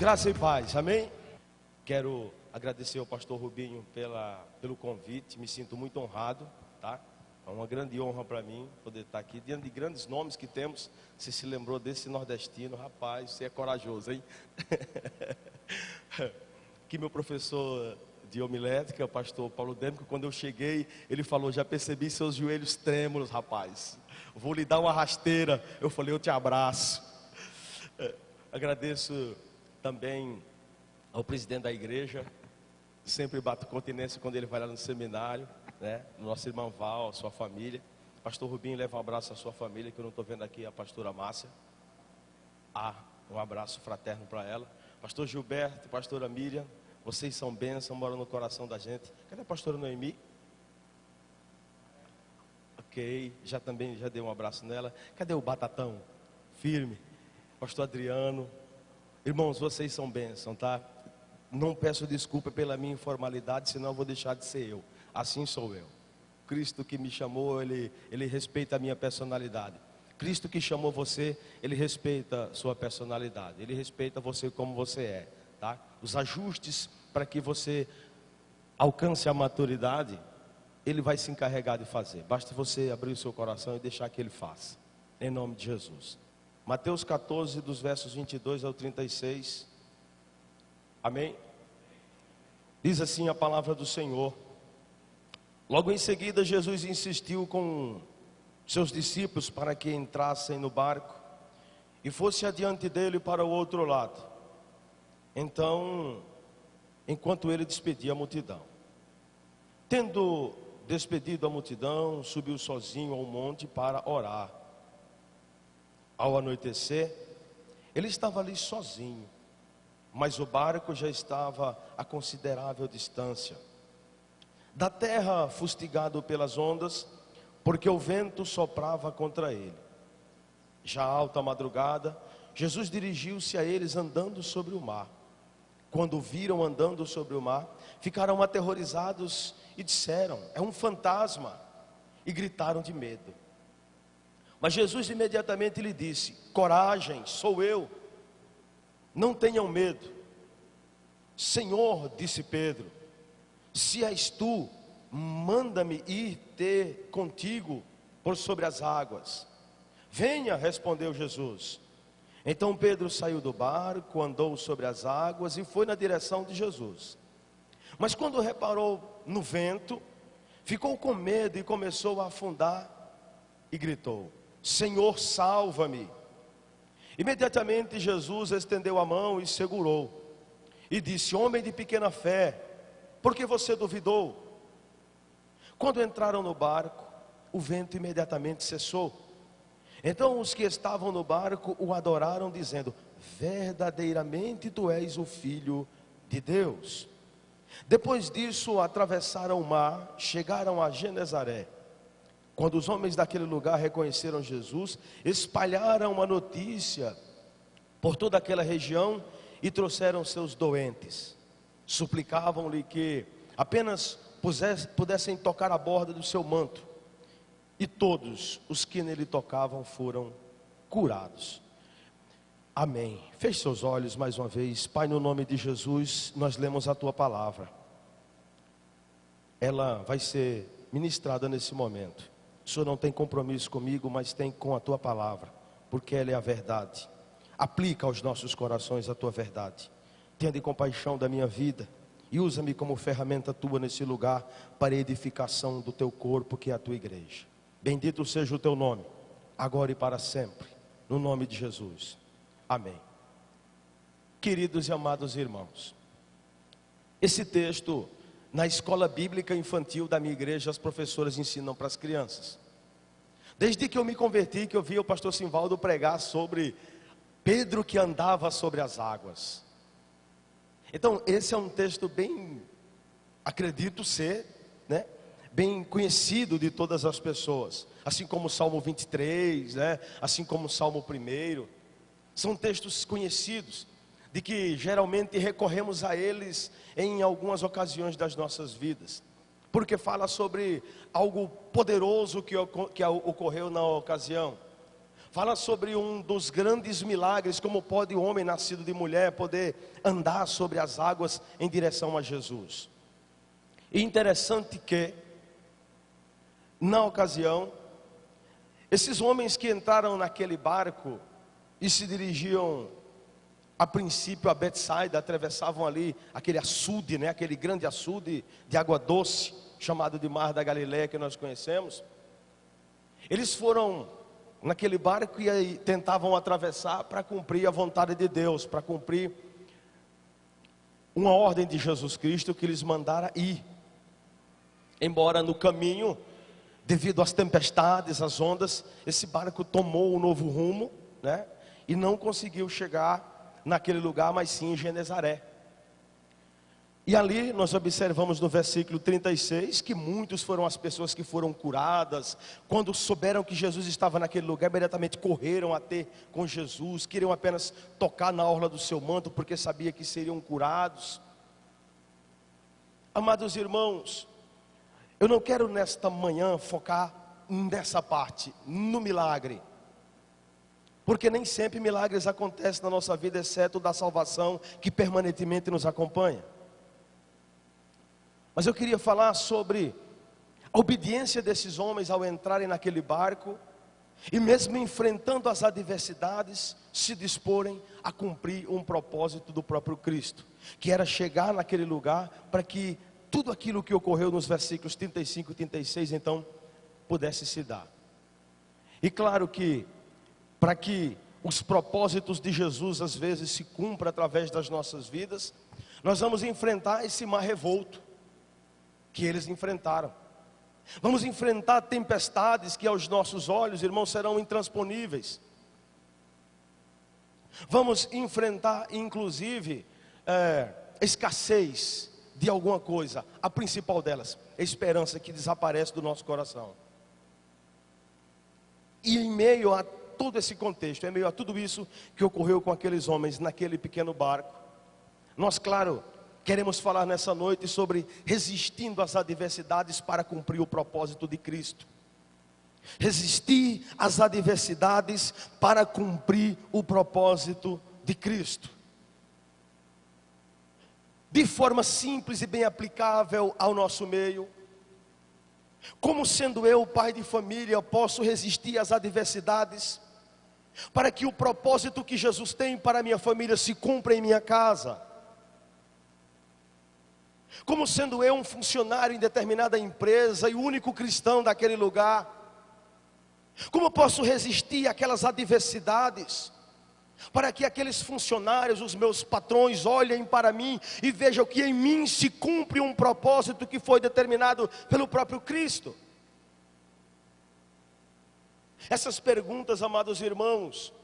Graça e paz, amém? Quero agradecer ao pastor Rubinho pelo convite, me sinto muito honrado, tá? É uma grande honra para mim poder estar aqui, diante de grandes nomes que temos. Você se lembrou desse nordestino, rapaz, você é corajoso, hein? Que meu professor de homilética, o pastor Paulo Dêmico, quando eu cheguei, ele falou: já percebi seus joelhos trêmulos, rapaz, vou lhe dar uma rasteira. Eu falei: eu te abraço. Agradeço também ao presidente da igreja, sempre bato continência quando ele vai lá no seminário, né? Nosso irmão Val, a sua família. Pastor Rubinho, leva um abraço à sua família, que eu não estou vendo aqui a pastora Márcia. Um abraço fraterno para ela. Pastor Gilberto, pastora Miriam, vocês são bênção, moram no coração da gente. Cadê a pastora Noemi? Ok, já dei um abraço nela. Cadê o Batatão? Firme. Pastor Adriano. Irmãos, vocês são bênção, tá? Não peço desculpa pela minha informalidade, senão eu vou deixar de ser eu. Assim sou eu. Cristo que me chamou, ele respeita a minha personalidade. Cristo que chamou você, ele respeita a sua personalidade. Ele respeita você como você é, tá? Os ajustes para que você alcance a maturidade, ele vai se encarregar de fazer. Basta você abrir o seu coração e deixar que ele faça. Em nome de Jesus. Mateus 14, dos versos 22 ao 36. Amém? Diz assim a palavra do Senhor. Logo em seguida, Jesus insistiu com seus discípulos para que entrassem no barco e fosse adiante dele para o outro lado. Então, enquanto ele despedia a multidão, tendo despedido a multidão, subiu sozinho ao monte para orar. Ao anoitecer, ele estava ali sozinho, mas o barco já estava a considerável distância da terra, fustigado pelas ondas, porque o vento soprava contra ele. Já alta madrugada, Jesus dirigiu-se a eles andando sobre o mar. Quando o viram andando sobre o mar, ficaram aterrorizados e disseram: é um fantasma, e gritaram de medo. Mas Jesus imediatamente lhe disse: coragem, sou eu, não tenham medo. Senhor, disse Pedro, se és tu, manda-me ir ter contigo por sobre as águas. Venha, respondeu Jesus. Então Pedro saiu do barco, andou sobre as águas e foi na direção de Jesus. Mas quando reparou no vento, ficou com medo e começou a afundar e gritou: Senhor, salva-me. Imediatamente Jesus estendeu a mão e segurou e disse: homem de pequena fé, por que você duvidou? Quando entraram no barco, o vento imediatamente cessou. Então os que estavam no barco o adoraram, dizendo: verdadeiramente tu és o Filho de Deus. Depois disso atravessaram o mar, chegaram a Genezaré. Quando os homens daquele lugar reconheceram Jesus, espalharam a notícia por toda aquela região e trouxeram seus doentes. Suplicavam-lhe que apenas pudessem tocar a borda do seu manto. E todos os que nele tocavam foram curados. Amém. Feche seus olhos mais uma vez. Pai, no nome de Jesus, nós lemos a tua palavra. Ela vai ser ministrada nesse momento. O Senhor não tem compromisso comigo, mas tem com a tua palavra, porque ela é a verdade. Aplica aos nossos corações a tua verdade. Tende compaixão da minha vida e usa-me como ferramenta tua nesse lugar para a edificação do teu corpo, que é a tua igreja. Bendito seja o teu nome, agora e para sempre, no nome de Jesus. Amém. Queridos e amados irmãos, esse texto, na escola bíblica infantil da minha igreja, as professoras ensinam para as crianças. Desde que eu me converti, que eu vi o pastor Simvaldo pregar sobre Pedro que andava sobre as águas. Então esse é um texto bem, acredito ser, né, bem conhecido de todas as pessoas. Assim como o Salmo 23, né, assim como o Salmo 1. São textos conhecidos, de que geralmente recorremos a eles em algumas ocasiões das nossas vidas, porque fala sobre algo poderoso que ocorreu na ocasião. Fala sobre um dos grandes milagres, como pode o homem nascido de mulher poder andar sobre as águas em direção a Jesus. E interessante que, na ocasião, esses homens que entraram naquele barco e se dirigiam, a princípio, a Betsaida, atravessavam ali aquele açude, né? Aquele grande açude de água doce, chamado de Mar da Galileia, que nós conhecemos. Eles foram naquele barco e aí tentavam atravessar para cumprir a vontade de Deus, para cumprir uma ordem de Jesus Cristo que lhes mandara ir. Embora no caminho, devido às tempestades, às ondas, esse barco tomou um novo rumo, né? E não conseguiu chegar naquele lugar, mas sim em Genezaré. E ali nós observamos no versículo 36 que muitos foram as pessoas que foram curadas. Quando souberam que Jesus estava naquele lugar, imediatamente correram a ter com Jesus, queriam apenas tocar na orla do seu manto, porque sabia que seriam curados. Amados irmãos, eu não quero nesta manhã focar nessa parte, no milagre, porque nem sempre milagres acontecem na nossa vida, exceto o da salvação, que permanentemente nos acompanha. Mas eu queria falar sobre a obediência desses homens ao entrarem naquele barco, e mesmo enfrentando as adversidades, se disporem a cumprir um propósito do próprio Cristo, que era chegar naquele lugar, para que tudo aquilo que ocorreu nos versículos 35 e 36, então, pudesse se dar. E claro que, para que os propósitos de Jesus às vezes se cumpram através das nossas vidas, nós vamos enfrentar esse mar revolto que eles enfrentaram. Vamos enfrentar tempestades que aos nossos olhos, irmãos, serão intransponíveis. Vamos enfrentar inclusive escassez de alguma coisa. A principal delas, a esperança que desaparece do nosso coração. E em meio a todo esse contexto, em meio a tudo isso que ocorreu com aqueles homens naquele pequeno barco, nós, claro, queremos falar nessa noite sobre resistindo às adversidades para cumprir o propósito de Cristo. Resistir às adversidades para cumprir o propósito de Cristo. De forma simples e bem aplicável ao nosso meio. Como sendo eu, pai de família, posso resistir às adversidades para que o propósito que Jesus tem para a minha família se cumpra em minha casa? Como sendo eu um funcionário em determinada empresa e o único cristão daquele lugar, como posso resistir àquelas adversidades para que aqueles funcionários, os meus patrões, olhem para mim e vejam que em mim se cumpre um propósito que foi determinado pelo próprio Cristo? Essas perguntas, amados irmãos,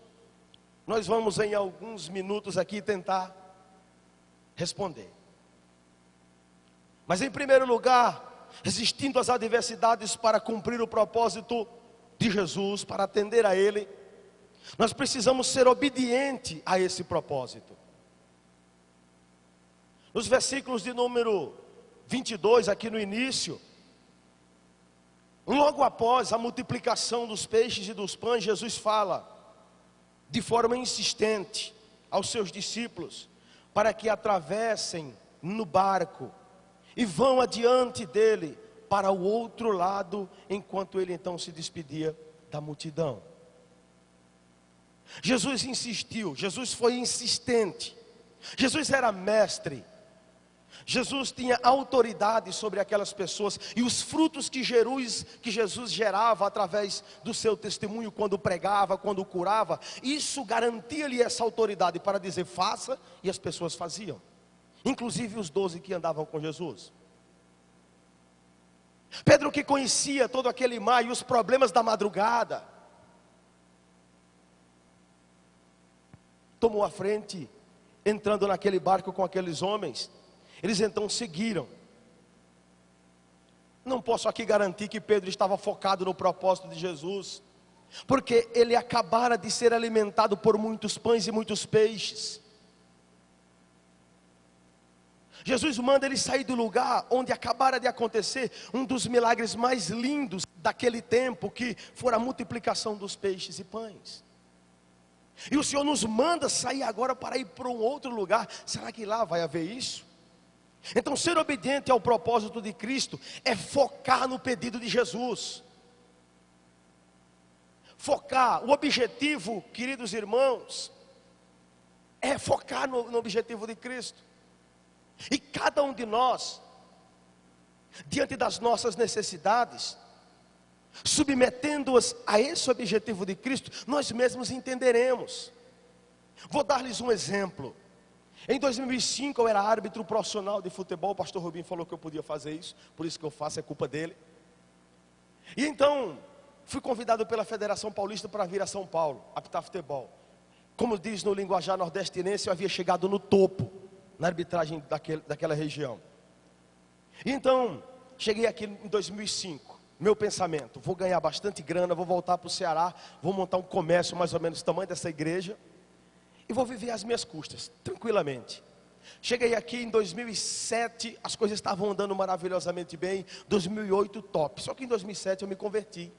nós vamos em alguns minutos aqui tentar responder. Mas em primeiro lugar, resistindo às adversidades para cumprir o propósito de Jesus, para atender a Ele, nós precisamos ser obedientes a esse propósito. Nos versículos de número 22, aqui no início, logo após a multiplicação dos peixes e dos pães, Jesus fala de forma insistente aos seus discípulos, para que atravessem no barco e vão adiante dele para o outro lado, enquanto ele então se despedia da multidão. Jesus insistiu, Jesus foi insistente, Jesus era mestre, Jesus tinha autoridade sobre aquelas pessoas, e os frutos que Jesus gerava através do seu testemunho, quando pregava, quando curava, isso garantia-lhe essa autoridade para dizer faça, e as pessoas faziam, inclusive os 12 que andavam com Jesus. Pedro, que conhecia todo aquele mar e os problemas da madrugada, tomou a frente, entrando naquele barco com aqueles homens. Eles então seguiram. Não posso aqui garantir que Pedro estava focado no propósito de Jesus, porque ele acabara de ser alimentado por muitos pães e muitos peixes. Jesus manda ele sair do lugar onde acabara de acontecer um dos milagres mais lindos daquele tempo, que foi a multiplicação dos peixes e pães. E o Senhor nos manda sair agora para ir para um outro lugar. Será que lá vai haver isso? Então, ser obediente ao propósito de Cristo é focar no pedido de Jesus. Focar, o objetivo, queridos irmãos, é focar no objetivo de Cristo. E cada um de nós, diante das nossas necessidades, submetendo-as a esse objetivo de Cristo, nós mesmos entenderemos. Vou dar-lhes um exemplo. Em 2005 eu era árbitro profissional de futebol. O pastor Rubinho falou que eu podia fazer isso, por isso que eu faço, é culpa dele. E então, fui convidado pela Federação Paulista para vir a São Paulo, apitar futebol. Como diz no linguajar nordestinense, eu havia chegado no topo, na arbitragem daquela região. E então, cheguei aqui em 2005, meu pensamento, vou ganhar bastante grana, vou voltar para o Ceará, vou montar um comércio mais ou menos do tamanho dessa igreja, e vou viver às minhas custas, tranquilamente. Cheguei aqui em 2007, as coisas estavam andando maravilhosamente bem. 2008 top, só que em 2007 eu me converti.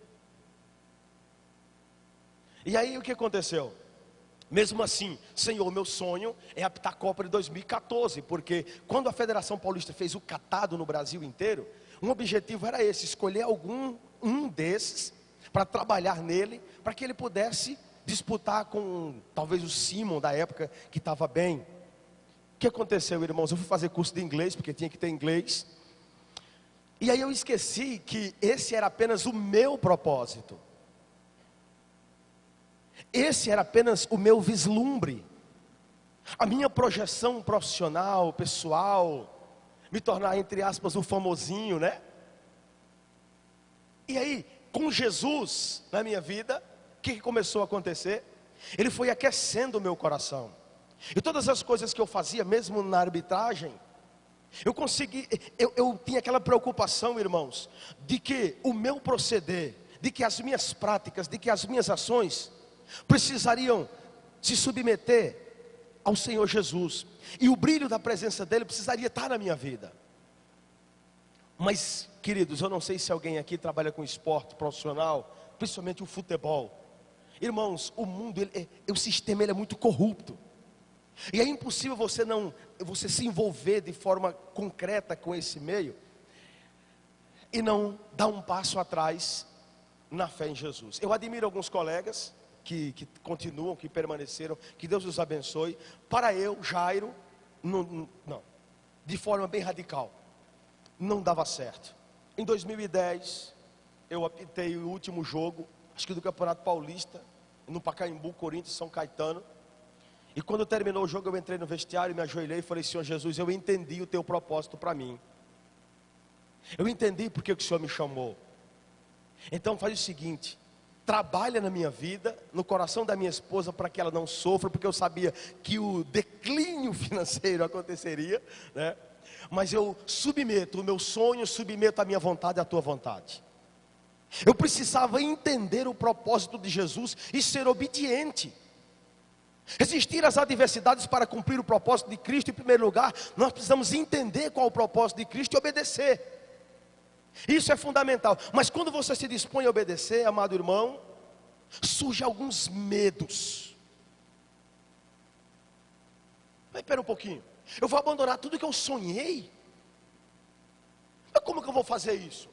E aí o que aconteceu? Mesmo assim, Senhor, meu sonho é apitar a Copa de 2014, porque quando a Federação Paulista fez o catado no Brasil inteiro, um objetivo era esse, escolher um desses, para trabalhar nele, para que ele pudesse disputar com talvez o Simon da época, que estava bem. O que aconteceu, irmãos? Eu fui fazer curso de inglês, porque tinha que ter inglês. E aí eu esqueci que esse era apenas o meu propósito. Esse era apenas o meu vislumbre. A minha projeção profissional, pessoal, me tornar, entre aspas, o famosinho, né? E aí, com Jesus na minha vida, o que começou a acontecer? Ele foi aquecendo o meu coração. E todas as coisas que eu fazia, mesmo na arbitragem, eu tinha aquela preocupação, irmãos, de que o meu proceder, de que as minhas práticas, de que as minhas ações precisariam se submeter ao Senhor Jesus, e o brilho da presença dele precisaria estar na minha vida. Mas, queridos, eu não sei se alguém aqui trabalha com esporte profissional, principalmente o futebol. Irmãos, o mundo, o sistema ele é muito corrupto. E é impossível você se envolver de forma concreta com esse meio e não dar um passo atrás na fé em Jesus. Eu admiro alguns colegas que continuam, que permaneceram, que Deus os abençoe. Para eu, Jairo, não, de forma bem radical, não dava certo. Em 2010, eu apitei o último jogo, acho que do Campeonato Paulista, no Pacaembu, Corinthians, São Caetano. E quando terminou o jogo, eu entrei no vestiário, me ajoelhei e falei: Senhor Jesus, eu entendi o teu propósito para mim. Eu entendi porque que o Senhor me chamou. Então faz o seguinte: trabalha na minha vida, no coração da minha esposa, para que ela não sofra, porque eu sabia que o declínio financeiro aconteceria, né? Mas eu submeto o meu sonho, submeto a minha vontade à tua vontade. Eu precisava entender o propósito de Jesus e ser obediente. Resistir às adversidades para cumprir o propósito de Cristo. Em primeiro lugar, nós precisamos entender qual é o propósito de Cristo e obedecer. Isso é fundamental. Mas quando você se dispõe a obedecer, amado irmão, surgem alguns medos. Mas espera um pouquinho, eu vou abandonar tudo que eu sonhei? Mas como que eu vou fazer isso?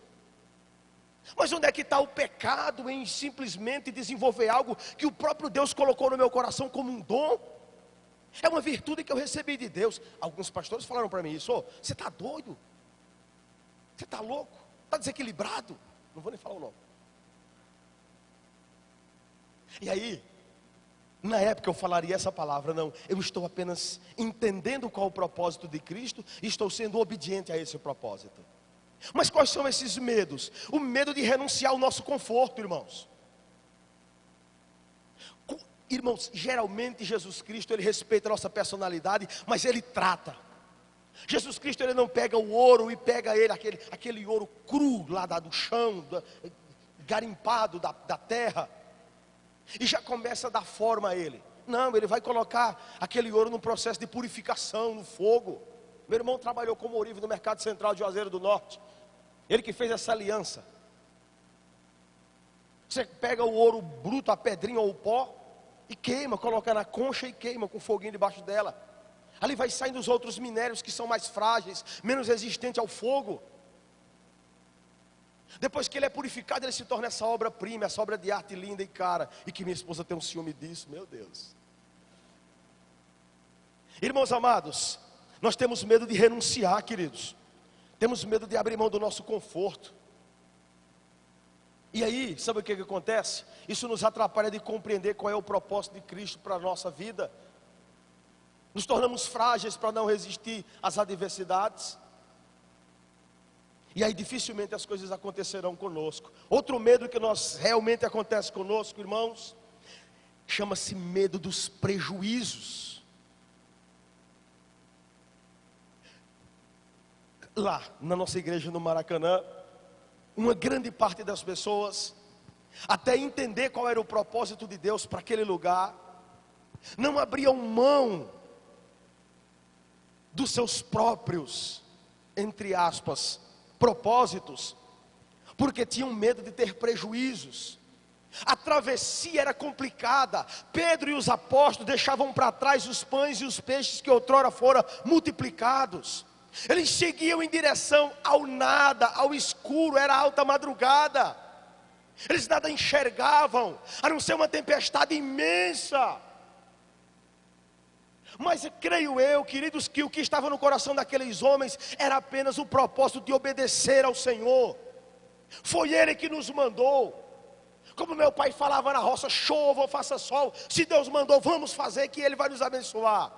Mas onde é que está o pecado em simplesmente desenvolver algo que o próprio Deus colocou no meu coração como um dom? É uma virtude que eu recebi de Deus. Alguns pastores falaram para mim isso: oh, você está doido? Você está louco? Está desequilibrado? Não vou nem falar o nome. E aí, na época eu falaria essa palavra: não, eu estou apenas entendendo qual é o propósito de Cristo e estou sendo obediente a esse propósito. Mas quais são esses medos? O medo de renunciar ao nosso conforto, irmãos. Irmãos, geralmente Jesus Cristo, ele respeita a nossa personalidade, mas ele trata. Jesus Cristo, ele não pega o ouro e pega ele, aquele ouro cru lá do chão, garimpado da terra, e já começa a dar forma a ele. Não, ele vai colocar aquele ouro num processo de purificação, no fogo. Meu irmão trabalhou como ourive no Mercado Central de Juazeiro do Norte. Ele que fez essa aliança. Você pega o ouro bruto, a pedrinha ou o pó, e queima, coloca na concha e queima com foguinho debaixo dela. Ali vai saindo os outros minérios que são mais frágeis, menos resistentes ao fogo. Depois que ele é purificado, ele se torna essa obra-prima, essa obra de arte linda e cara. E que minha esposa tem um ciúme disso, meu Deus. Irmãos amados, nós temos medo de renunciar, queridos. Temos medo de abrir mão do nosso conforto. E aí, sabe o que acontece? Isso nos atrapalha de compreender qual é o propósito de Cristo para a nossa vida. Nos tornamos frágeis para não resistir às adversidades. E aí dificilmente as coisas acontecerão conosco. Outro medo que realmente acontece conosco, irmãos, chama-se medo dos prejuízos. Lá na nossa igreja no Maracanã, uma grande parte das pessoas, até entender qual era o propósito de Deus para aquele lugar, não abriam mão dos seus próprios, entre aspas, propósitos, porque tinham medo de ter prejuízos. A travessia era complicada. Pedro e os apóstolos deixavam para trás os pães e os peixes que outrora foram multiplicados. Eles seguiam em direção ao nada, ao escuro, era alta madrugada. Eles nada enxergavam, a não ser uma tempestade imensa. Mas creio eu, queridos, que o que estava no coração daqueles homens era apenas o propósito de obedecer ao Senhor. Foi Ele que nos mandou. Como meu pai falava na roça, chova ou faça sol, se Deus mandou, vamos fazer, que Ele vai nos abençoar.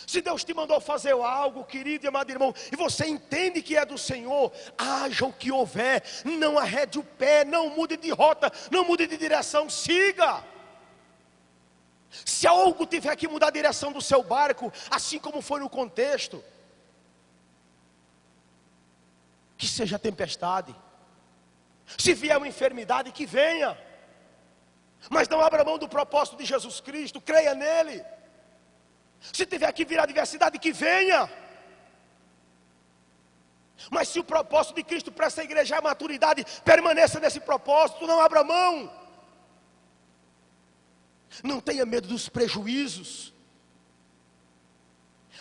Se Deus te mandou fazer algo, querido e amado irmão, e você entende que é do Senhor, haja o que houver, não arrede o pé, não mude de rota, não mude de direção, siga. Se algo tiver que mudar a direção do seu barco, assim como foi no contexto, que seja tempestade. Se vier uma enfermidade, que venha, mas não abra mão do propósito de Jesus Cristo, creia nele. Se tiver que vir adversidade, que venha. Mas se o propósito de Cristo para essa igreja é a maturidade, permaneça nesse propósito, não abra mão. Não tenha medo dos prejuízos.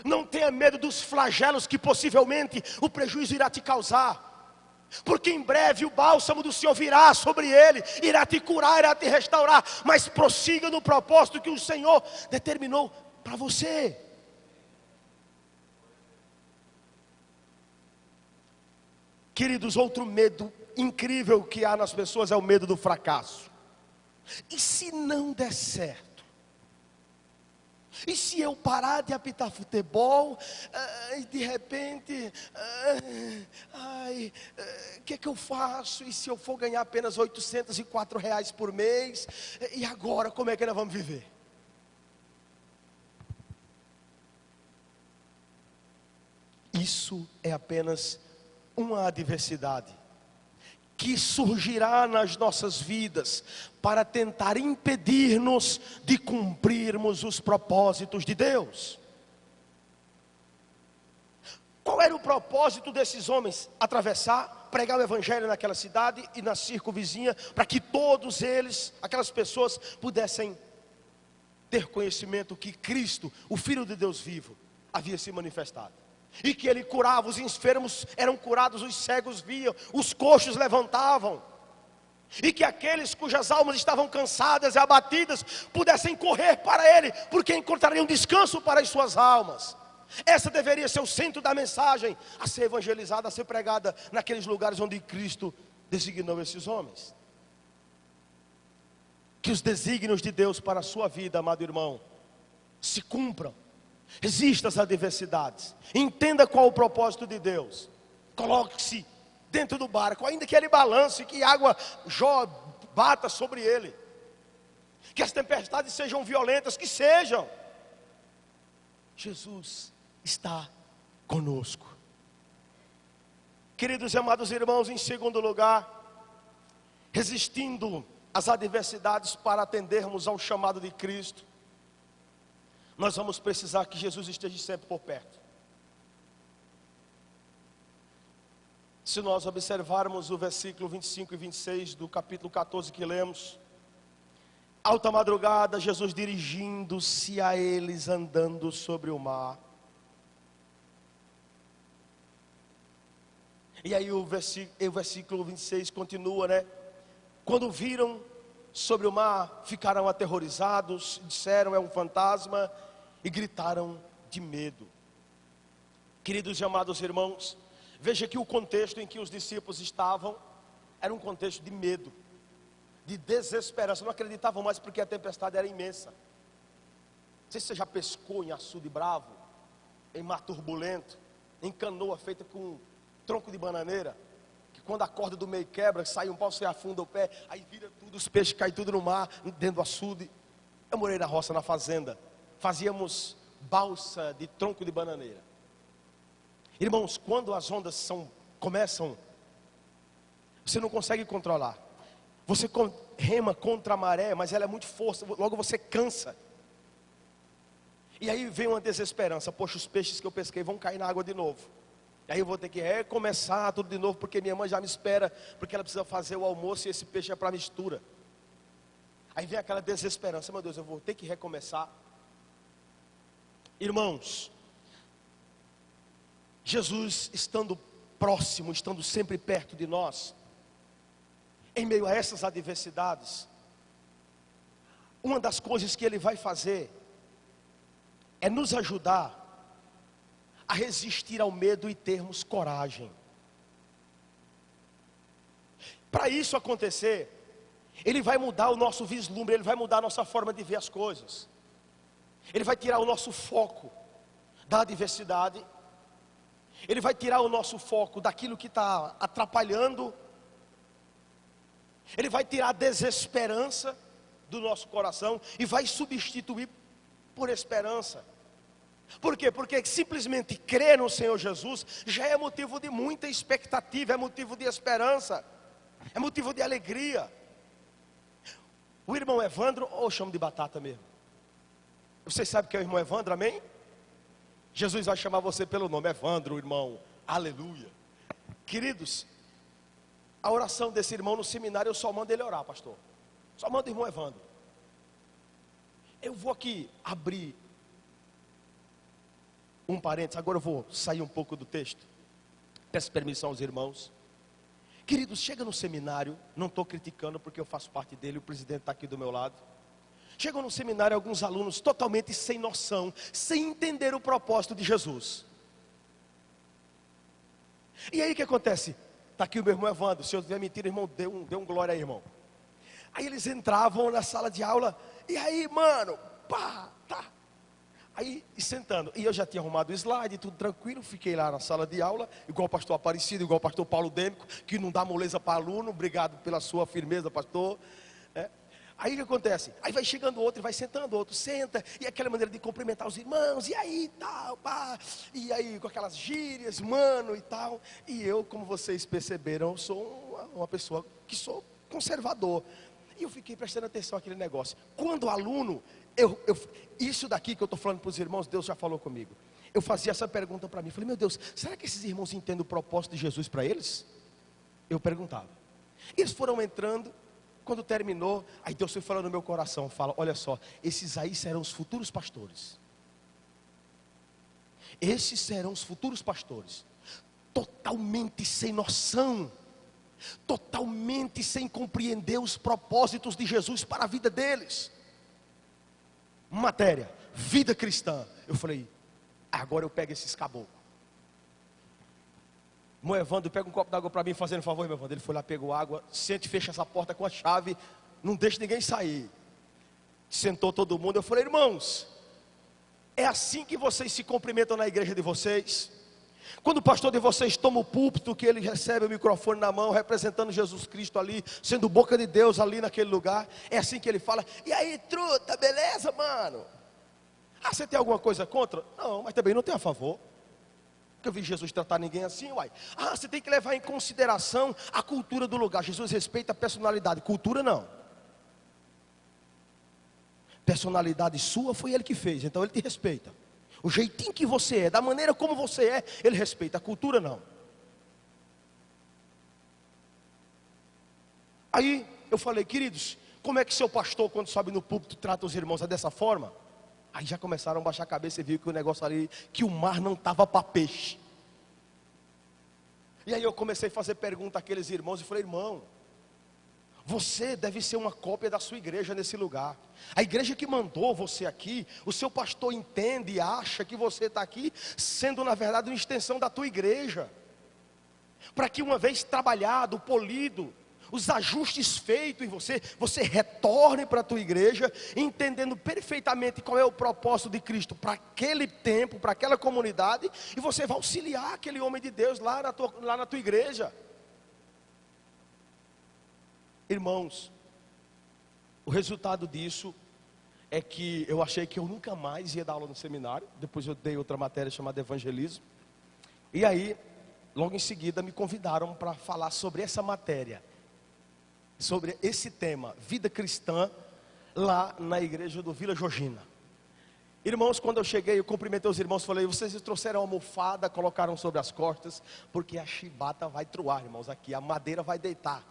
Não tenha medo dos flagelos que possivelmente o prejuízo irá te causar. Porque em breve o bálsamo do Senhor virá sobre ele, irá te curar, irá te restaurar. Mas prossiga no propósito que o Senhor determinou para você. Queridos, outro medo incrível que há nas pessoas é o medo do fracasso. E se não der certo? E se eu parar de apitar futebol e de repente, o que é que eu faço? E se eu for ganhar apenas R$804 por mês? E agora, como é que nós vamos viver? Isso é apenas uma adversidade que surgirá nas nossas vidas para tentar impedir-nos de cumprirmos os propósitos de Deus. Qual era o propósito desses homens? Atravessar, pregar o evangelho naquela cidade e na circunvizinha, para que todos eles, aquelas pessoas, pudessem ter conhecimento que Cristo, o Filho de Deus vivo, havia se manifestado. E que Ele curava, os enfermos eram curados, os cegos viam, os coxos levantavam. E que aqueles cujas almas estavam cansadas e abatidas pudessem correr para Ele, porque encontrariam descanso para as suas almas. Essa deveria ser o centro da mensagem a ser evangelizada, a ser pregada naqueles lugares onde Cristo designou esses homens. Que os desígnios de Deus para a sua vida, amado irmão, se cumpram. Resista às adversidades. Entenda qual é o propósito de Deus. Coloque-se dentro do barco, ainda que ele balance, que água bata sobre ele, que as tempestades sejam violentas, que sejam. Jesus está conosco. Queridos e amados irmãos, em segundo lugar, resistindo às adversidades para atendermos ao chamado de Cristo, nós vamos precisar que Jesus esteja sempre por perto. Se nós observarmos o versículo 25 e 26 do capítulo 14 que lemos, alta madrugada, Jesus dirigindo-se a eles andando sobre o mar. E aí o versículo 26 continua, né? Quando viram sobre o mar, ficaram aterrorizados, disseram: é um fantasma, e gritaram de medo. Queridos e amados irmãos, veja que o contexto em que os discípulos estavam era um contexto de medo, de desesperança. Não acreditavam mais porque a tempestade era imensa. Não sei se você já pescou em açude bravo, em mar turbulento, em canoa feita com tronco de bananeira, que quando a corda do meio quebra, sai um pau, você afunda o pé, aí vira tudo, os peixes caem tudo no mar, dentro do açude. Eu morei na roça, na fazenda, fazíamos balsa de tronco de bananeira. Irmãos, quando as ondas começam, você não consegue controlar. Você rema contra a maré, mas ela é muito forte, logo você cansa. E aí vem uma desesperança: poxa, os peixes que eu pesquei vão cair na água de novo. E aí eu vou ter que recomeçar tudo de novo, porque minha mãe já me espera, porque ela precisa fazer o almoço e esse peixe é para mistura. Aí vem aquela desesperança: meu Deus, eu vou ter que recomeçar. Irmãos, Jesus estando próximo, estando sempre perto de nós, em meio a essas adversidades, uma das coisas que Ele vai fazer é nos ajudar a resistir ao medo e termos coragem. Para isso acontecer, Ele vai mudar o nosso vislumbre, Ele vai mudar a nossa forma de ver as coisas. Ele vai tirar o nosso foco da adversidade. Ele vai tirar o nosso foco daquilo que está atrapalhando. Ele vai tirar a desesperança do nosso coração e vai substituir por esperança. Por quê? Porque simplesmente crer no Senhor Jesus já é motivo de muita expectativa, é motivo de esperança, é motivo de alegria. O irmão Evandro, ou chamo de batata mesmo, vocês sabem que é o irmão Evandro, amém? Jesus vai chamar você pelo nome, Evandro, irmão, aleluia. Queridos, a oração desse irmão no seminário, eu só mando ele orar, pastor. Só mando o irmão Evandro. Eu vou aqui abrir um parênteses, agora eu vou sair um pouco do texto. Peço permissão aos irmãos. Queridos, chega no seminário, não estou criticando porque eu faço parte dele, o presidente está aqui do meu lado. Chegam no seminário alguns alunos totalmente sem noção, sem entender o propósito de Jesus. E aí o que acontece? Está aqui o meu irmão Evandro, se eu tiver mentira, irmão, dê um glória aí, irmão. Aí eles entravam na sala de aula, e aí, mano, pá, tá. Aí, sentando, e eu já tinha arrumado o slide, tudo tranquilo, fiquei lá na sala de aula, igual o pastor Aparecido, igual o pastor Paulo Dêmico, que não dá moleza para aluno, obrigado pela sua firmeza, pastor. Aí o que acontece? Aí vai chegando outro, vai sentando outro, senta, e aquela maneira de cumprimentar os irmãos, e aí tal, pá, e aí com aquelas gírias, mano e tal. E eu, como vocês perceberam, sou uma pessoa que sou conservador. E eu fiquei prestando atenção àquele negócio. Quando aluno, isso daqui que eu estou falando para os irmãos, Deus já falou comigo. Eu fazia essa pergunta para mim, falei: meu Deus, será que esses irmãos entendem o propósito de Jesus para eles? Eu perguntava. Eles foram entrando. Quando terminou, aí Deus foi falando no meu coração, fala: olha só, esses aí serão os futuros pastores. Esses serão os futuros pastores. Totalmente sem noção, totalmente sem compreender os propósitos de Jesus para a vida deles. Matéria, vida cristã. Eu falei: agora eu pego esses caboclos. Irmão Evandro, pega um copo d'água para mim, fazendo um favor, meu Evandro. Ele foi lá, pegou água, sente, fecha essa porta com a chave, não deixa ninguém sair. Sentou todo mundo, eu falei: irmãos, é assim que vocês se cumprimentam na igreja de vocês? Quando o pastor de vocês toma o púlpito, que ele recebe o microfone na mão, representando Jesus Cristo ali, sendo boca de Deus ali naquele lugar, é assim que ele fala: e aí, truta, beleza, mano? Ah, você tem alguma coisa contra? Não, mas também não tem a favor. Eu vi Jesus tratar ninguém assim, uai. Ah, você tem que levar em consideração a cultura do lugar. Jesus respeita a personalidade, cultura não. Personalidade sua foi Ele que fez, então Ele te respeita. O jeitinho que você é, da maneira como você é, Ele respeita, a cultura não. Aí eu falei: queridos, como é que seu pastor, quando sobe no púlpito, trata os irmãos dessa forma? Aí já começaram a baixar a cabeça e viu que o negócio ali, que o mar não estava para peixe. E aí eu comecei a fazer pergunta àqueles irmãos e falei: irmão, você deve ser uma cópia da sua igreja nesse lugar. A igreja que mandou você aqui, o seu pastor entende e acha que você está aqui, sendo na verdade uma extensão da tua igreja. Para que uma vez trabalhado, polido, os ajustes feitos em você, você retorne para a tua igreja, entendendo perfeitamente qual é o propósito de Cristo para aquele tempo, para aquela comunidade, e você vai auxiliar aquele homem de Deus lá na tua igreja. Irmãos, o resultado disso é que eu achei que eu nunca mais ia dar aula no seminário. Depois eu dei outra matéria chamada evangelismo. E aí, logo em seguida, me convidaram para falar sobre essa matéria, sobre esse tema, vida cristã, lá na igreja do Vila Georgina. Irmãos, quando eu cheguei, eu cumprimentei os irmãos, falei: vocês trouxeram a almofada, colocaram sobre as costas, porque a chibata vai truar, irmãos, aqui, a madeira vai deitar.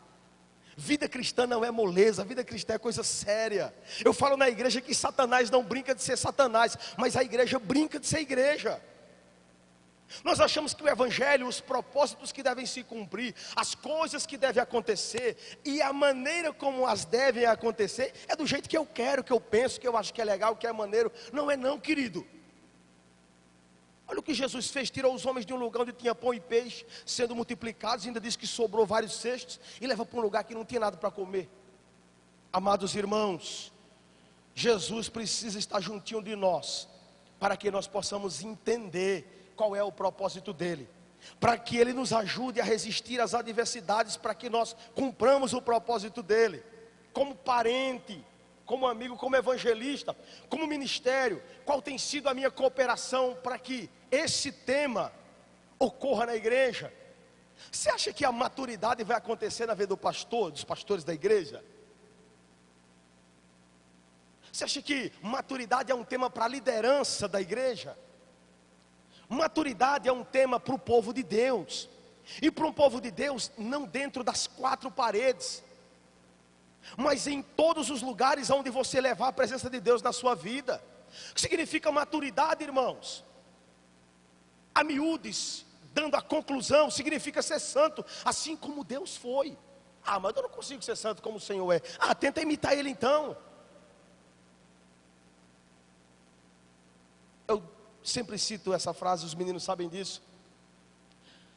Vida cristã não é moleza, vida cristã é coisa séria. Eu falo na igreja que Satanás não brinca de ser Satanás, mas a igreja brinca de ser igreja. Nós achamos que o evangelho, os propósitos que devem se cumprir, as coisas que devem acontecer e a maneira como as devem acontecer é do jeito que eu quero, que eu penso, que eu acho que é legal, que é maneiro. Não é não, querido. Olha o que Jesus fez: tirou os homens de um lugar onde tinha pão e peixe sendo multiplicados, ainda disse que sobrou vários cestos, e leva para um lugar que não tinha nada para comer. Amados irmãos, Jesus precisa estar juntinho de nós, para que nós possamos entender qual é o propósito dele, para que ele nos ajude a resistir às adversidades, para que nós cumpramos o propósito dele, como parente, como amigo, como evangelista, como ministério. Qual tem sido a minha cooperação para que esse tema ocorra na igreja? Você acha que a maturidade vai acontecer na vida do pastor, dos pastores da igreja? Você acha que maturidade é um tema para a liderança da igreja? Maturidade é um tema para o povo de Deus, e para um povo de Deus, não dentro das quatro paredes, mas em todos os lugares onde você levar a presença de Deus na sua vida. O que significa maturidade, irmãos? A miúdes, dando a conclusão, significa ser santo, assim como Deus foi. Ah, mas eu não consigo ser santo como o Senhor é. Ah, tenta imitar Ele então. Eu sempre cito essa frase, os meninos sabem disso.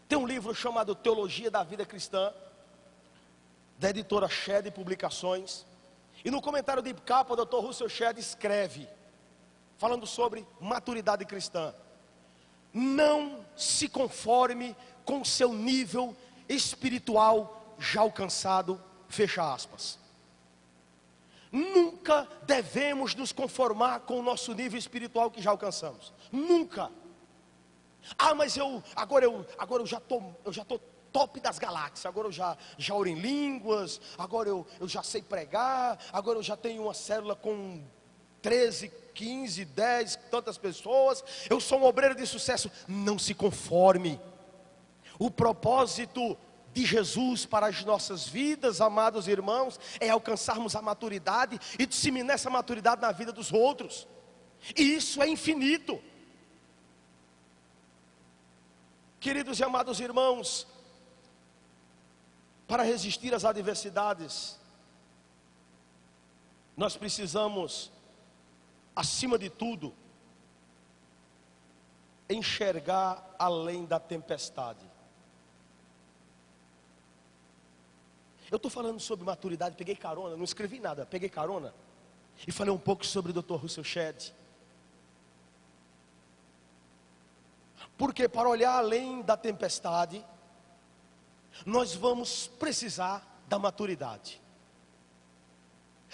Tem um livro chamado Teologia da Vida Cristã, da editora Shedd Publicações, e no comentário de capa o Dr. Russell Shedd escreve, falando sobre maturidade cristã: não se conforme com o seu nível espiritual já alcançado, fecha aspas. Nunca devemos nos conformar com o nosso nível espiritual que já alcançamos, nunca. Ah, mas agora eu já estou top das galáxias, agora eu já oro em línguas, agora eu já sei pregar, agora eu já tenho uma célula com 13, 15, 10, tantas pessoas, eu sou um obreiro de sucesso. Não se conforme. O propósito de Jesus para as nossas vidas, amados irmãos, é alcançarmos a maturidade e disseminar essa maturidade na vida dos outros, e isso é infinito. Queridos e amados irmãos, para resistir às adversidades, nós precisamos, acima de tudo, enxergar além da tempestade. Eu estou falando sobre maturidade, peguei carona, não escrevi nada, peguei carona e falei um pouco sobre o Dr. Russell Shedd. Porque para olhar além da tempestade, nós vamos precisar da maturidade.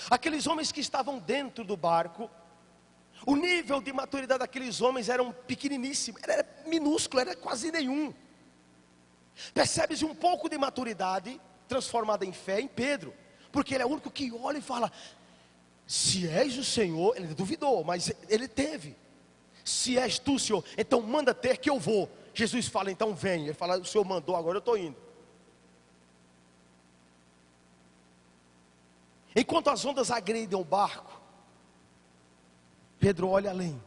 Aqueles homens que estavam dentro do barco, o nível de maturidade daqueles homens era pequeniníssimo, era minúsculo, era quase nenhum. Percebe-se um pouco de maturidade transformada em fé em Pedro, porque ele é o único que olha e fala: se és o Senhor. Ele duvidou, mas ele teve. Se és tu, Senhor, então manda ter que eu vou. Jesus fala: então vem. Ele fala: o Senhor mandou, agora eu estou indo. Enquanto as ondas agridem o barco, Pedro olha além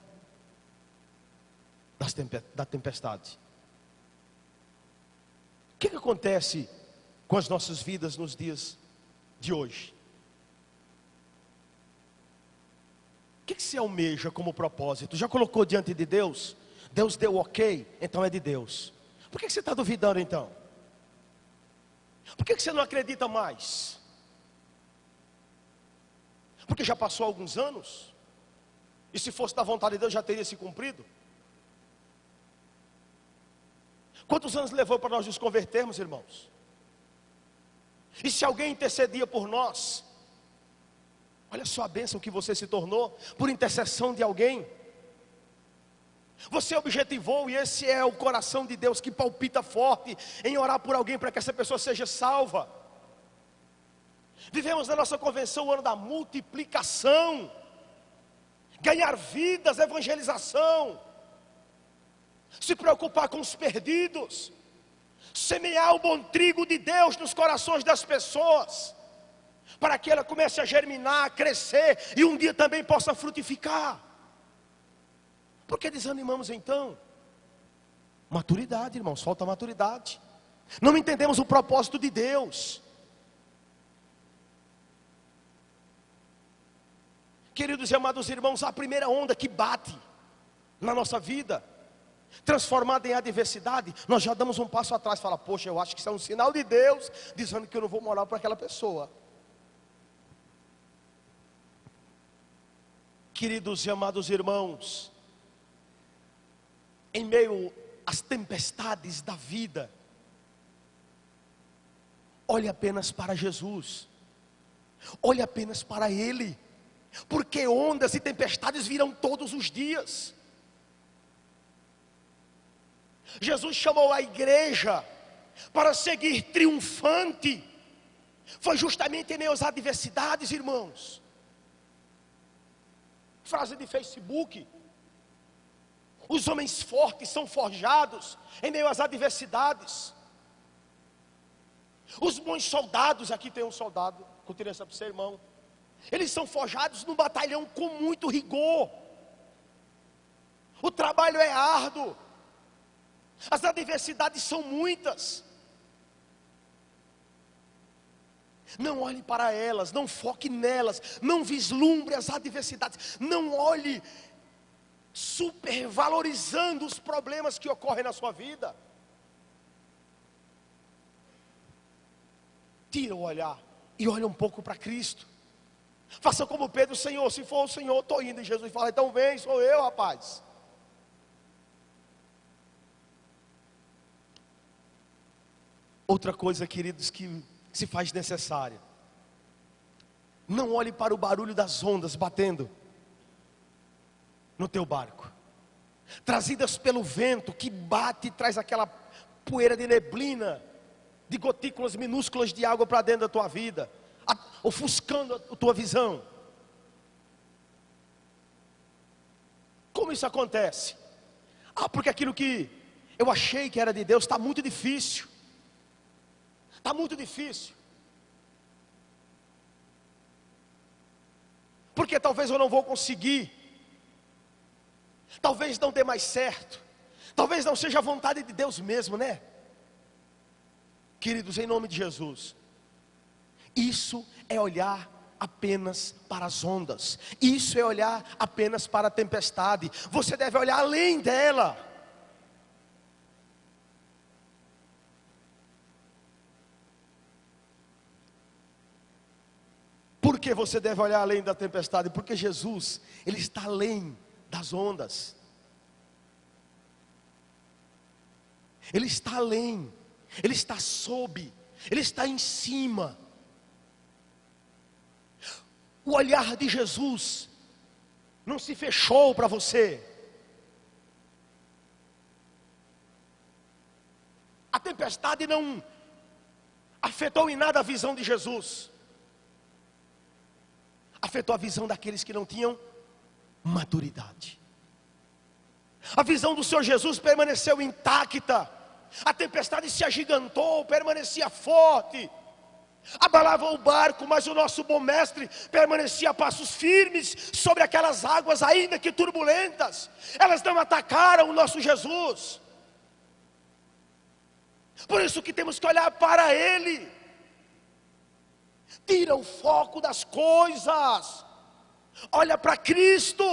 da tempestade. O que acontece com as nossas vidas nos dias de hoje? O que você almeja como propósito? Já colocou diante de Deus? Deus deu ok, então é de Deus. Por que você está duvidando então? Por que você não acredita mais? Porque já passou alguns anos? E se fosse da vontade de Deus já teria se cumprido? Quantos anos levou para nós nos convertermos, irmãos? E se alguém intercedia por nós? Olha só a bênção que você se tornou por intercessão de alguém. Você objetivou, e esse é o coração de Deus que palpita forte em orar por alguém para que essa pessoa seja salva. Vivemos na nossa convenção o ano da multiplicação, ganhar vidas, evangelização, se preocupar com os perdidos, semear o bom trigo de Deus nos corações das pessoas, para que ela comece a germinar, a crescer e um dia também possa frutificar. Por que desanimamos então? Maturidade, irmãos, falta maturidade. Não entendemos o propósito de Deus. Queridos e amados irmãos, a primeira onda que bate na nossa vida, transformada em adversidade, nós já damos um passo atrás, fala, poxa, eu acho que isso é um sinal de Deus, dizendo que eu não vou morar para aquela pessoa. Queridos e amados irmãos, em meio às tempestades da vida, olhe apenas para Jesus, olhe apenas para Ele, porque ondas e tempestades virão todos os dias. Jesus chamou a igreja para seguir triunfante, foi justamente em meio às adversidades, irmãos. Frase de Facebook: os homens fortes são forjados em meio às adversidades. Os bons soldados, aqui tem um soldado, continua essa para o seu irmão, eles são forjados num batalhão com muito rigor. O trabalho é árduo, as adversidades são muitas. Não olhe para elas, não foque nelas, não vislumbre as adversidades, não olhe supervalorizando os problemas que ocorrem na sua vida. Tira o olhar e olha um pouco para Cristo. Faça como Pedro: Senhor, se for o Senhor, estou indo. E Jesus fala: então vem, sou eu, rapaz. Outra coisa, queridos, que se faz necessária: não olhe para o barulho das ondas batendo no teu barco, trazidas pelo vento que bate e traz aquela poeira de neblina, de gotículas minúsculas de água para dentro da tua vida, ofuscando a tua visão. Como isso acontece? Porque aquilo que eu achei que era de Deus está muito difícil. Está muito difícil. Porque talvez eu não vou conseguir. Talvez não dê mais certo. Talvez não seja a vontade de Deus mesmo, né? Queridos, em nome de Jesus, isso é olhar apenas para as ondas. Isso é olhar apenas para a tempestade. Você deve olhar além dela. Por que você deve olhar além da tempestade? Porque Jesus, Ele está além das ondas. Ele está além, Ele está sob, Ele está em cima. O olhar de Jesus não se fechou para você. A tempestade não afetou em nada a visão de Jesus. Afetou a visão daqueles que não tinham maturidade. A visão do Senhor Jesus permaneceu intacta. A tempestade se agigantou, permanecia forte. Abalava o barco, mas o nosso bom mestre permanecia a passos firmes sobre aquelas águas, ainda que turbulentas. Elas não atacaram o nosso Jesus. Por isso que temos que olhar para Ele. Tira o foco das coisas, olha para Cristo.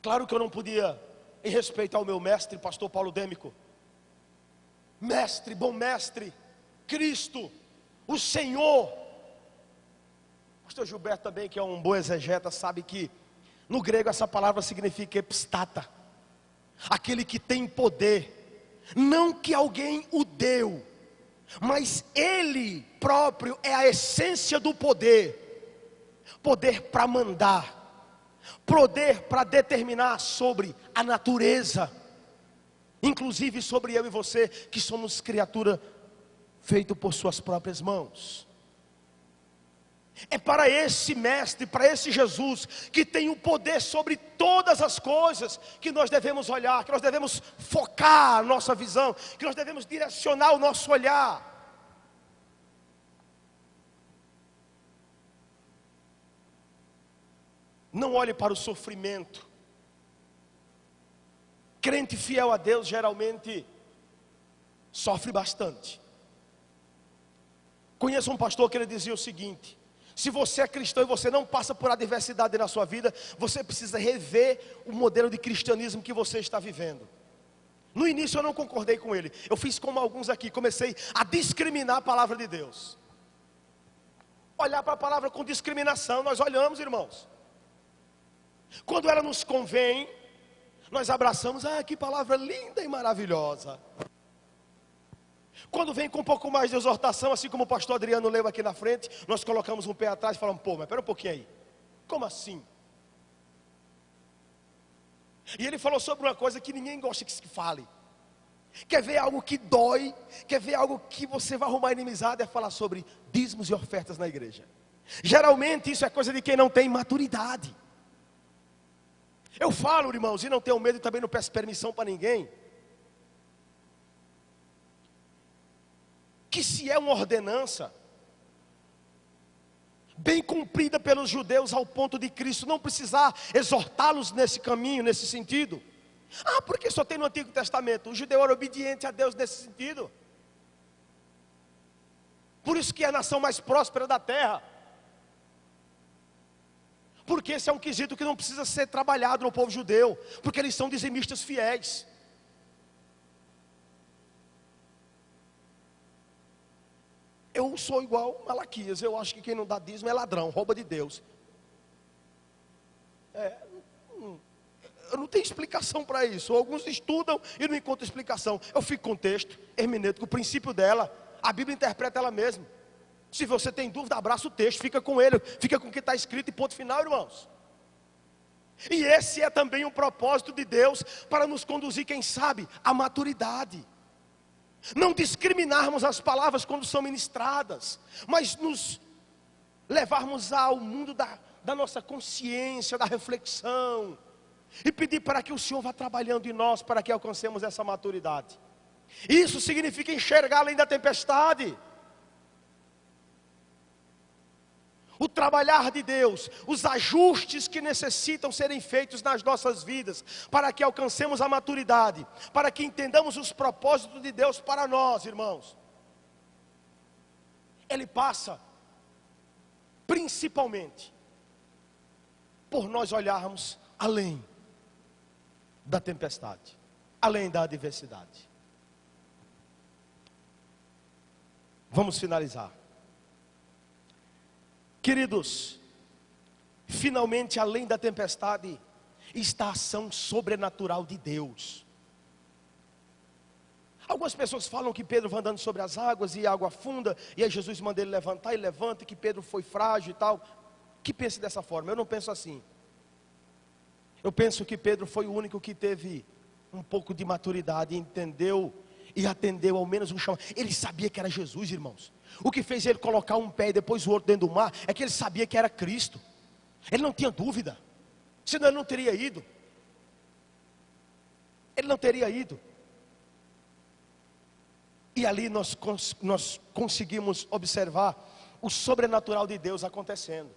Claro que eu não podia, em respeito ao meu mestre, pastor Paulo Dêmico, mestre, bom mestre, Cristo, o Senhor. Pastor Gilberto também, que é um bom exegeta, sabe que no grego essa palavra significa epistata, aquele que tem poder. Não que alguém o deu, mas Ele próprio é a essência do poder. Poder para mandar, poder para determinar sobre a natureza, inclusive sobre eu e você, que somos criatura feita por suas próprias mãos. É para esse mestre, para esse Jesus, que tem o poder sobre todas as coisas, que nós devemos olhar, que nós devemos focar a nossa visão, que nós devemos direcionar o nosso olhar. Não olhe para o sofrimento. Crente fiel a Deus geralmente sofre bastante. Conheço um pastor que ele dizia o seguinte: se você é cristão e você não passa por adversidade na sua vida, você precisa rever o modelo de cristianismo que você está vivendo. No início eu não concordei com ele. Eu fiz como alguns aqui, comecei a discriminar a palavra de Deus. Olhar para a palavra com discriminação. Nós olhamos, irmãos. Quando ela nos convém, nós abraçamos. Ah, que palavra linda e maravilhosa. Quando vem com um pouco mais de exortação, assim como o pastor Adriano leu aqui na frente, nós colocamos um pé atrás e falamos: pô, mas espera um pouquinho aí, como assim? E ele falou sobre uma coisa que ninguém gosta que se fale. Quer ver algo que dói? Quer ver algo que você vai arrumar inimizade? É falar sobre dízimos e ofertas na igreja. Geralmente isso é coisa de quem não tem maturidade. Eu falo, irmãos, e não tenho medo e também não peço permissão para ninguém, que se é uma ordenança bem cumprida pelos judeus, ao ponto de Cristo não precisar exortá-los nesse caminho, nesse sentido. Ah, porque só tem no Antigo Testamento. O judeu era obediente a Deus nesse sentido. Por isso que é a nação mais próspera da terra. Porque esse é um quesito que não precisa ser trabalhado no povo judeu, porque eles são dizimistas fiéis. Eu sou igual Malaquias, eu acho que quem não dá dízimo é ladrão, rouba de Deus. Eu não tenho explicação para isso. Alguns estudam e não encontram explicação. Eu fico com o texto hermenêutico, o princípio dela, a Bíblia interpreta ela mesma. Se você tem dúvida, abraça o texto, fica com ele, fica com o que está escrito e ponto final, irmãos. E esse é também um propósito de Deus para nos conduzir, quem sabe, à maturidade. Não discriminarmos as palavras quando são ministradas, mas nos levarmos ao mundo da nossa consciência, da reflexão, e pedir para que o Senhor vá trabalhando em nós, para que alcancemos essa maturidade. Isso significa enxergar além da tempestade. O trabalhar de Deus, os ajustes que necessitam serem feitos nas nossas vidas, para que alcancemos a maturidade, para que entendamos os propósitos de Deus para nós, irmãos. Ele passa, principalmente, por nós olharmos além da tempestade, além da adversidade. Vamos finalizar. Queridos, finalmente, além da tempestade, está a ação sobrenatural de Deus. Algumas pessoas falam que Pedro vai andando sobre as águas e a água afunda, e aí Jesus manda ele levantar e levanta, e que Pedro foi frágil e tal. Que pense dessa forma? Eu não penso assim. Eu penso que Pedro foi o único que teve um pouco de maturidade, entendeu e atendeu ao menos um chamado. Ele sabia que era Jesus, irmãos. O que fez ele colocar um pé e depois o outro dentro do mar, é que ele sabia que era Cristo. Ele não tinha dúvida, senão ele não teria ido. Ele não teria ido. E ali nós conseguimos observar o sobrenatural de Deus acontecendo.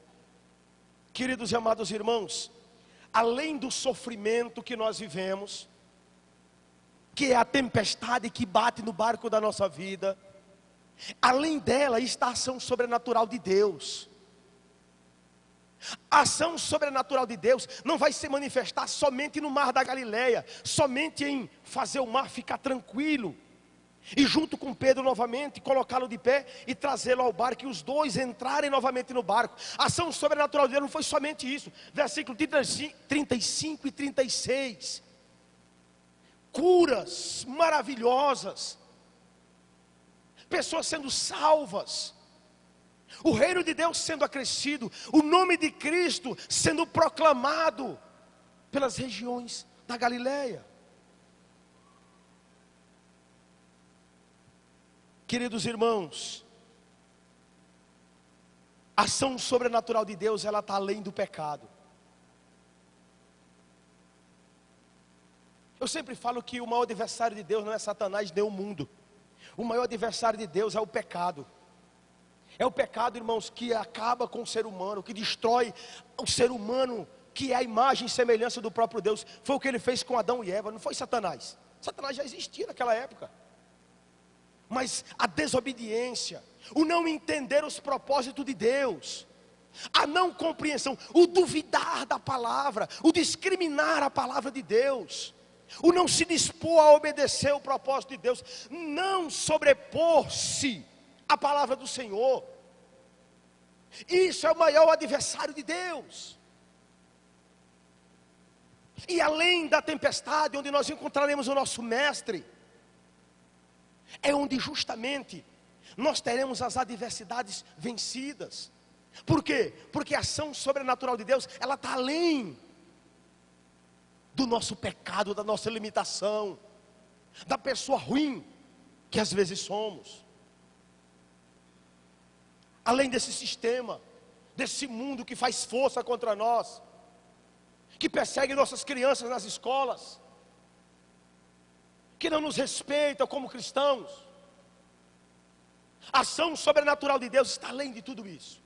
Queridos e amados irmãos, além do sofrimento que nós vivemos, que é a tempestade que bate no barco da nossa vida, além dela está a ação sobrenatural de Deus. A ação sobrenatural de Deus não vai se manifestar somente no mar da Galileia, somente em fazer o mar ficar tranquilo, e junto com Pedro novamente, colocá-lo de pé e trazê-lo ao barco, e os dois entrarem novamente no barco. A ação sobrenatural de Deus não foi somente isso. Versículo 35 e 36. Curas maravilhosas, pessoas sendo salvas, o reino de Deus sendo acrescido, o nome de Cristo sendo proclamado pelas regiões da Galileia. Queridos irmãos, a ação sobrenatural de Deus, ela está além do pecado. Eu sempre falo que o maior adversário de Deus não é Satanás nem o mundo. O maior adversário de Deus é o pecado. É o pecado, irmãos, que acaba com o ser humano, que destrói o ser humano, que é a imagem e semelhança do próprio Deus. Foi o que ele fez com Adão e Eva, não foi Satanás. Satanás já existia naquela época. Mas a desobediência, o não entender os propósitos de Deus, a não compreensão, o duvidar da palavra, o discriminar a palavra de Deus, o não se dispor a obedecer o propósito de Deus, não sobrepor-se à palavra do Senhor. Isso é o maior adversário de Deus. E além da tempestade, onde nós encontraremos o nosso mestre, é onde justamente nós teremos as adversidades vencidas. Por quê? Porque a ação sobrenatural de Deus, ela está além do nosso pecado, da nossa limitação, da pessoa ruim que às vezes somos. Além desse sistema, desse mundo que faz força contra nós, que persegue nossas crianças nas escolas, que não nos respeita como cristãos. A ação sobrenatural de Deus está além de tudo isso.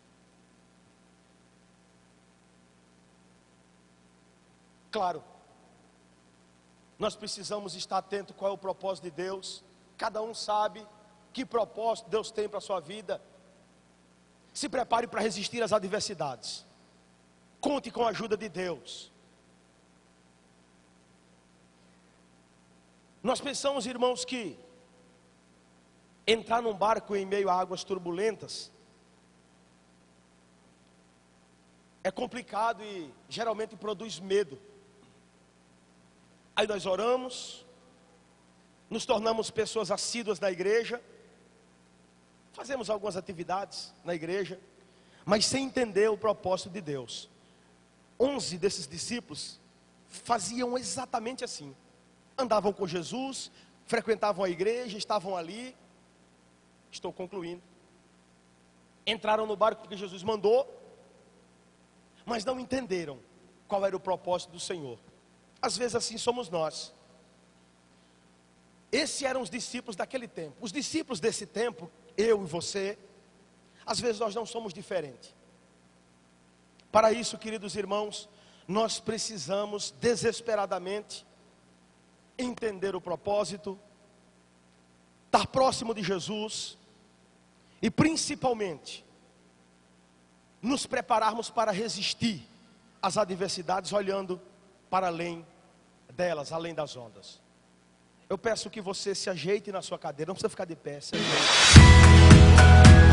Claro, nós precisamos estar atentos qual é o propósito de Deus. Cada um sabe que propósito Deus tem para a sua vida. Se prepare para resistir às adversidades. Conte com a ajuda de Deus. Nós pensamos, irmãos, que entrar num barco em meio a águas turbulentas é complicado e geralmente produz medo. Aí nós oramos, nos tornamos pessoas assíduas na igreja, fazemos algumas atividades na igreja, mas sem entender o propósito de Deus. 11 desses discípulos faziam exatamente assim. Andavam com Jesus, frequentavam a igreja, estavam ali. Estou concluindo. Entraram no barco porque Jesus mandou, mas não entenderam qual era o propósito do Senhor. Às vezes assim somos nós. Esses eram os discípulos daquele tempo. Os discípulos desse tempo, eu e você, às vezes nós não somos diferentes. Para isso, queridos irmãos, nós precisamos desesperadamente entender o propósito, estar próximo de Jesus e principalmente nos prepararmos para resistir às adversidades, olhando para além delas, além das ondas. Eu peço que você se ajeite na sua cadeira, não precisa ficar de pé, se ajeite.